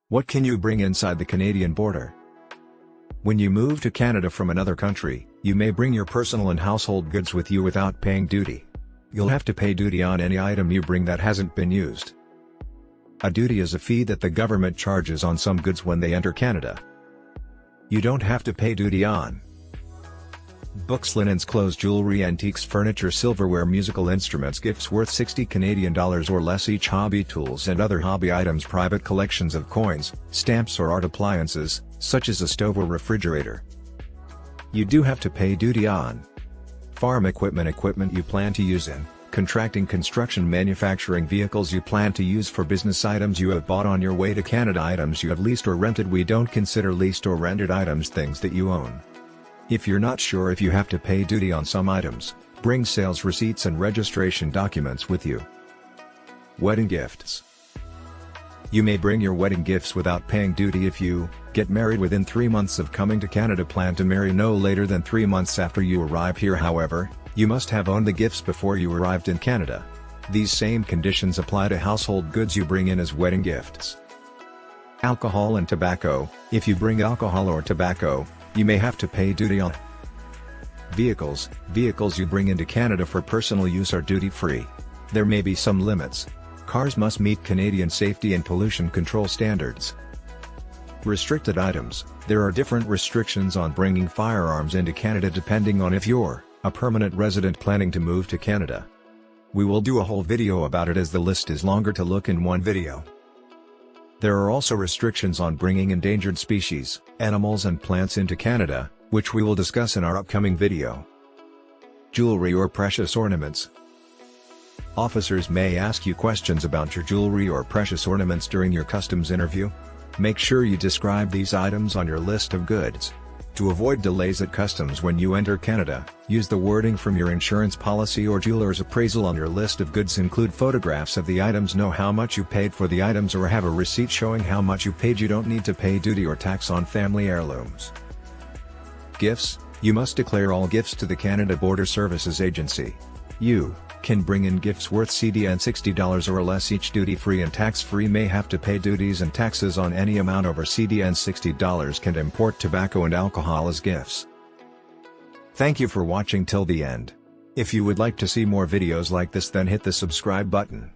What can you bring inside the Canadian border? When you move to Canada from another country, you may bring your personal and household goods with you without paying duty. You'll have to pay duty on any item you bring that hasn't been used. A duty is a fee that the government charges on some goods when they enter Canada. You don't have to pay duty on books, linens, clothes, jewelry, antiques, furniture, silverware, musical instruments, gifts worth 60 Canadian dollars or less each, hobby tools and other hobby items, private collections of coins, stamps or art appliances, such as a stove or refrigerator. You do have to pay duty on farm equipment you plan to use in contracting, construction, manufacturing, vehicles you plan to use for business, items you have bought on your way to Canada, items you have leased or rented. We don't consider leased or rented items things that you own. If you're not sure if you have to pay duty on some items, bring sales receipts and registration documents with you. Wedding gifts. You may bring your wedding gifts without paying duty if you get married within 3 months of coming to Canada. Plan to marry no later than 3 months after you arrive here. However, you must have owned the gifts before you arrived in Canada. These same conditions apply to household goods you bring in as wedding gifts. Alcohol and tobacco. If you bring alcohol or tobacco, you may have to pay duty on vehicles. Vehicles you bring into Canada for personal use are duty-free. There may be some limits. Cars must meet Canadian safety and pollution control standards. Restricted items. There are different restrictions on bringing firearms into Canada depending on if you're a permanent resident planning to move to Canada. We will do a whole video about it as the list is longer to look in one video. There are also restrictions on bringing endangered species, animals and plants into Canada, which we will discuss in our upcoming video. Jewelry or precious ornaments. Officers may ask you questions about your jewelry or precious ornaments during your customs interview. Make sure you describe these items on your list of goods. To avoid delays at customs when you enter Canada, use the wording from your insurance policy or jeweler's appraisal on your list of goods. Include photographs of the items, know how much you paid for the items, or have a receipt showing how much you paid. You don't need to pay duty or tax on family heirlooms. Gifts. You must declare all gifts to the Canada Border Services Agency. You can bring in gifts worth CDN $60 or less each, duty-free and tax-free. May have to pay duties and taxes on any amount over CDN $60. Can import tobacco and alcohol as gifts. Thank you for watching till the end. If you would like to see more videos like this, then hit the subscribe button.